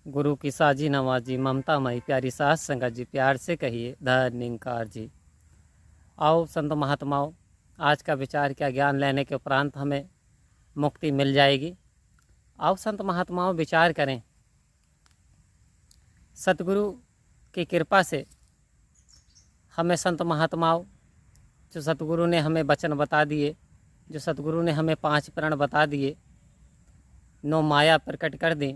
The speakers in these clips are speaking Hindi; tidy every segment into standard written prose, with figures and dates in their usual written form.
गुरु की साजी नवाजी ममता मई प्यारी सास संगत जी, प्यार से कहिए धन निंकार जी। आओ संत महात्माओं, आज का विचार क्या, ज्ञान लेने के उपरांत हमें मुक्ति मिल जाएगी। आओ संत महात्माओं विचार करें। सतगुरु की कृपा से हमें संत महात्माओं, जो सतगुरु ने हमें वचन बता दिए, जो सतगुरु ने हमें 5 प्रण बता दिए, 9 माया प्रकट कर दी,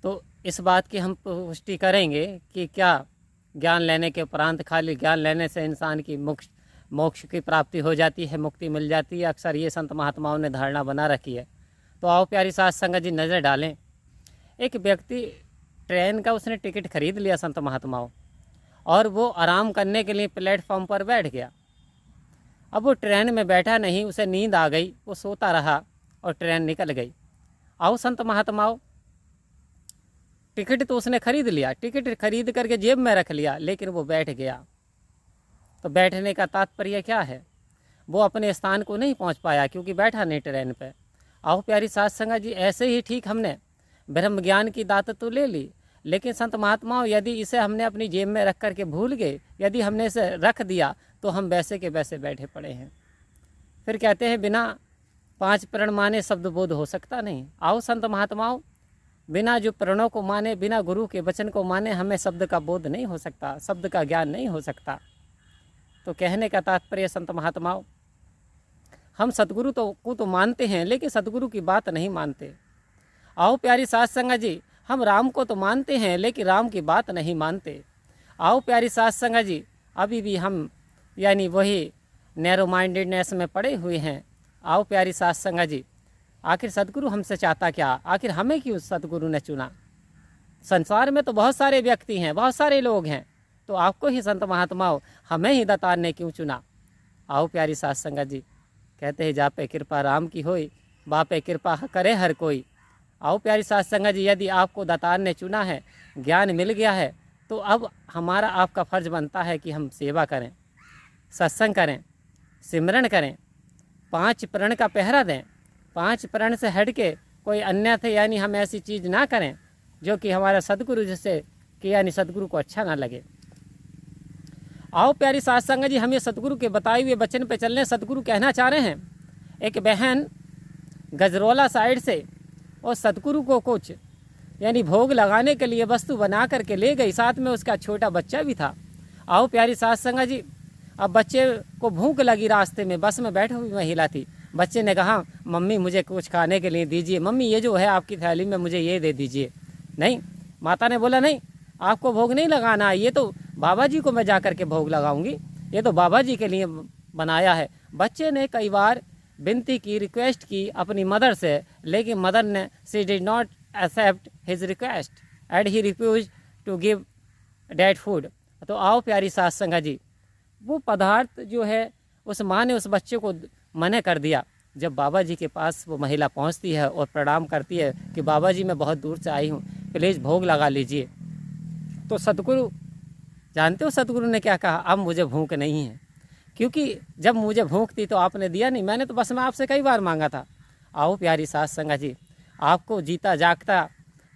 तो इस बात की हम पुष्टि करेंगे कि क्या ज्ञान लेने के उपरांत खाली ज्ञान लेने से इंसान की मोक्ष की प्राप्ति हो जाती है, मुक्ति मिल जाती है। अक्सर ये संत महात्माओं ने धारणा बना रखी है। तो आओ प्यारी साथ संगत जी नज़र डालें। एक व्यक्ति ट्रेन का उसने टिकट खरीद लिया संत महात्माओं, और वो आराम करने के लिए प्लेटफॉर्म पर बैठ गया। अब वो ट्रेन में बैठा नहीं, उसे नींद आ गई, वो सोता रहा और ट्रेन निकल गई। आओ संत महात्माओं, टिकट तो उसने खरीद लिया, टिकट खरीद करके जेब में रख लिया, लेकिन वो बैठ गया। तो बैठने का तात्पर्य क्या है? वो अपने स्थान को नहीं पहुंच पाया क्योंकि बैठा नहीं ट्रेन पे। आओ प्यारी साथ संगत जी, ऐसे ही ठीक हमने ब्रह्म ज्ञान की दात तो ले ली, लेकिन संत महात्माओं यदि इसे हमने अपनी जेब में रख करके भूल गए, यदि हमने इसे रख दिया तो हम वैसे के वैसे बैठे पड़े हैं। फिर कहते हैं बिना 5 प्रण माने शब्द बोध हो सकता नहीं। आओ संत महात्माओं, बिना जो प्रणों को माने, बिना गुरु के वचन को माने हमें शब्द का बोध नहीं हो सकता, शब्द का ज्ञान नहीं हो सकता। तो कहने का तात्पर्य संत महात्माओं, हम सतगुरु को तो मानते हैं, लेकिन सतगुरु की बात नहीं मानते। आओ प्यारी साथ संगत जी, हम राम को तो मानते हैं, लेकिन राम की बात नहीं मानते। आओ प्यारी साथ संगत जी, अभी भी हम यानी वही नैरो माइंडेडनेस में पड़े हुए हैं। आओ प्यारी साथ संगत जी, आखिर सतगुरु हमसे चाहता क्या? आखिर हमें क्यों सतगुरु ने चुना? संसार में तो बहुत सारे व्यक्ति हैं, बहुत सारे लोग हैं, तो आपको ही संत महात्माओं, हमें ही दातार ने क्यों चुना? आओ प्यारी साथ संगत जी, कहते हैं जा पे कृपा राम की होई, बा पे कृपा करे हर कोई। आओ प्यारी साथ संगत जी, यदि आपको दातार ने चुना है, ज्ञान मिल गया है, तो अब हमारा आपका फर्ज बनता है कि हम सेवा करें, सत्संग करें, सिमरन करें, 5 प्रण का पहरा दें। 5 प्रण से हट के कोई अन्यथा यानी हम ऐसी चीज़ ना करें जो कि हमारा सदगुरु जिससे कि यानी सदगुरु को अच्छा ना लगे। आओ प्यारी साथ संगत जी, हम ये सतगुरु के बताए हुए वचन पे चलने। सतगुरु कहना चाह रहे हैं, एक बहन गजरौला साइड से और सतगुरु को कुछ यानी भोग लगाने के लिए वस्तु बना करके ले गई, साथ में उसका छोटा बच्चा भी था। आओ प्यारी साथ संगत जी, अब बच्चे को भूख लगी, रास्ते में बस में बैठी हुई महिला थी। बच्चे ने कहा मम्मी मुझे कुछ खाने के लिए दीजिए, मम्मी ये जो है आपकी थैली में मुझे ये दे दीजिए। नहीं, माता ने बोला नहीं, आपको भोग नहीं लगाना है, ये तो बाबा जी को मैं जा कर के भोग लगाऊंगी, ये तो बाबा जी के लिए बनाया है। बच्चे ने कई बार विनती की, रिक्वेस्ट की अपनी मदर से, लेकिन मदर ने she did not accept his request and he refuse to give that food. तो आओ प्यारी साथ संगत जी, वो पदार्थ जो है उस माँ ने उस बच्चे को मना कर दिया। जब बाबा जी के पास वो महिला पहुंचती है और प्रणाम करती है कि बाबा जी मैं बहुत दूर से आई हूँ, प्लीज़ भोग लगा लीजिए, तो सतगुरु जानते हो सतगुरु ने क्या कहा? अब मुझे भूख नहीं है, क्योंकि जब मुझे भूख थी तो आपने दिया नहीं, मैंने तो बस मैं आपसे कई बार मांगा था। आओ प्यारी साथ संगत जी, आपको जीता जागता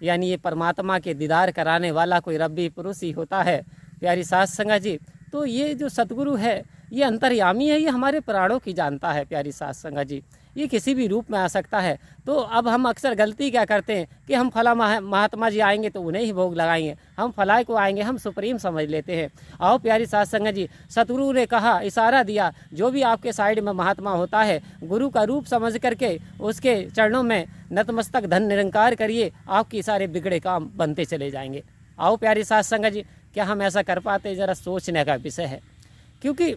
यानी ये परमात्मा के दीदार कराने वाला कोई रब्बी पुरुष ही होता है प्यारी साथ संगत जी। तो ये जो सतगुरु है ये अंतर्यामी है, ये हमारे प्राणों की जानता है प्यारी साथ संगत जी, ये किसी भी रूप में आ सकता है। तो अब हम अक्सर गलती क्या करते हैं कि हम फला महात्मा जी आएंगे तो उन्हें ही भोग लगाएंगे, हम फलाए को आएंगे, हम सुप्रीम समझ लेते हैं। आओ प्यारी साथ संगत जी, सतगुरु ने कहा, इशारा दिया, जो भी आपके साइड में महात्मा होता है गुरु का रूप समझ करके उसके चरणों में नतमस्तक धन निरंकार करिए, आपके सारे बिगड़े काम बनते चले जाएंगे। आओ प्यारी साथ संगत जी, क्या हम ऐसा कर पाते? ज़रा सोचने का विषय है, क्योंकि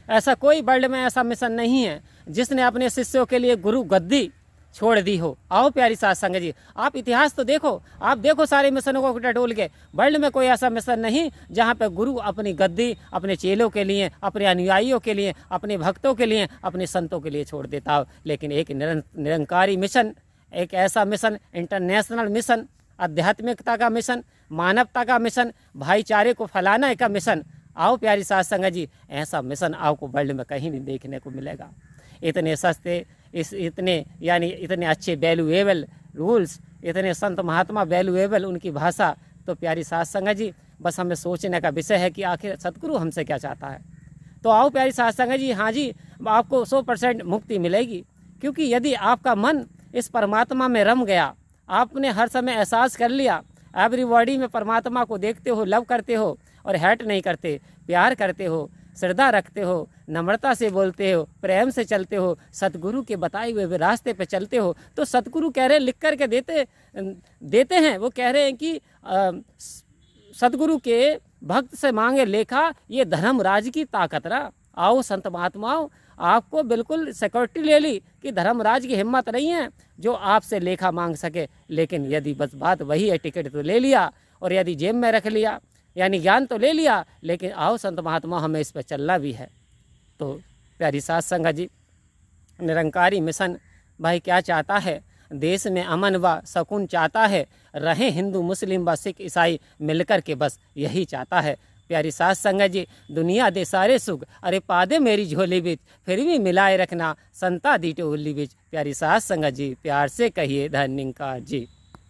ऐसा कोई वर्ल्ड में ऐसा मिशन नहीं है जिसने अपने शिष्यों के लिए गुरु गद्दी छोड़ दी हो। आओ प्यारी साथ संगत जी, आप इतिहास तो देखो, आप देखो सारे मिशनों को टटोल के, वर्ल्ड में कोई ऐसा मिशन नहीं जहाँ पे गुरु अपनी गद्दी अपने चेलों के लिए, अपने अनुयायियों के लिए, अपने भक्तों के लिए, अपने संतों के लिए छोड़ देता हो। लेकिन एक निरंकारी मिशन, एक ऐसा मिशन, इंटरनेशनल मिशन, आध्यात्मिकता का मिशन, मानवता का मिशन, भाईचारे को फैलाने का मिशन। आओ प्यारी साथ संगत जी, ऐसा मिशन आपको वर्ल्ड में कहीं नहीं देखने को मिलेगा। इतने सस्ते, इतने यानी इतने अच्छे वैल्यूएबल रूल्स, इतने संत महात्मा वैल्यूएबल उनकी भाषा। तो प्यारी साध संगत जी, बस हमें सोचने का विषय है कि आखिर सतगुरु हमसे क्या चाहता है। तो आओ प्यारी साध संगत जी, हाँ जी, आपको 100% मुक्ति मिलेगी, क्योंकि यदि आपका मन इस परमात्मा में रम गया, आपने हर समय एहसास कर लिया, एवरीबॉडी में परमात्मा को देखते हो, लव करते हो और हैट नहीं करते, प्यार करते हो, श्रद्धा रखते हो, नम्रता से बोलते हो, प्रेम से चलते हो, सतगुरु के बताए हुए रास्ते पे चलते हो, तो सतगुरु कह रहे हैं, लिख कर के देते हैं। वो कह रहे हैं कि सतगुरु के भक्त से मांगे लेखा, ये धर्मराज की ताकत रहा। आओ संत महात्माओं, आपको बिल्कुल सिक्योरिटी ले ली कि धर्मराज की हिम्मत नहीं है जो आपसे लेखा मांग सके। लेकिन यदि बस बात वही है, टिकट तो ले लिया और यदि जेब में रख लिया, यानी ज्ञान तो ले लिया, लेकिन आओ संत महात्मा, हमें इस पर चलना भी है। तो प्यारी साध संगत जी, निरंकारी मिशन भाई क्या चाहता है? देश में अमन व सुकून चाहता है, रहे हिंदू मुस्लिम व सिख ईसाई मिलकर के, बस यही चाहता है। प्यारी साध संगत जी, दुनिया दे सारे सुख, अरे पादे मेरी झोली बिच, फिर भी मिलाए रखना संता दी टोली बिच। प्यारी साध संगत जी, प्यार से कहिए धन्यवाद जी।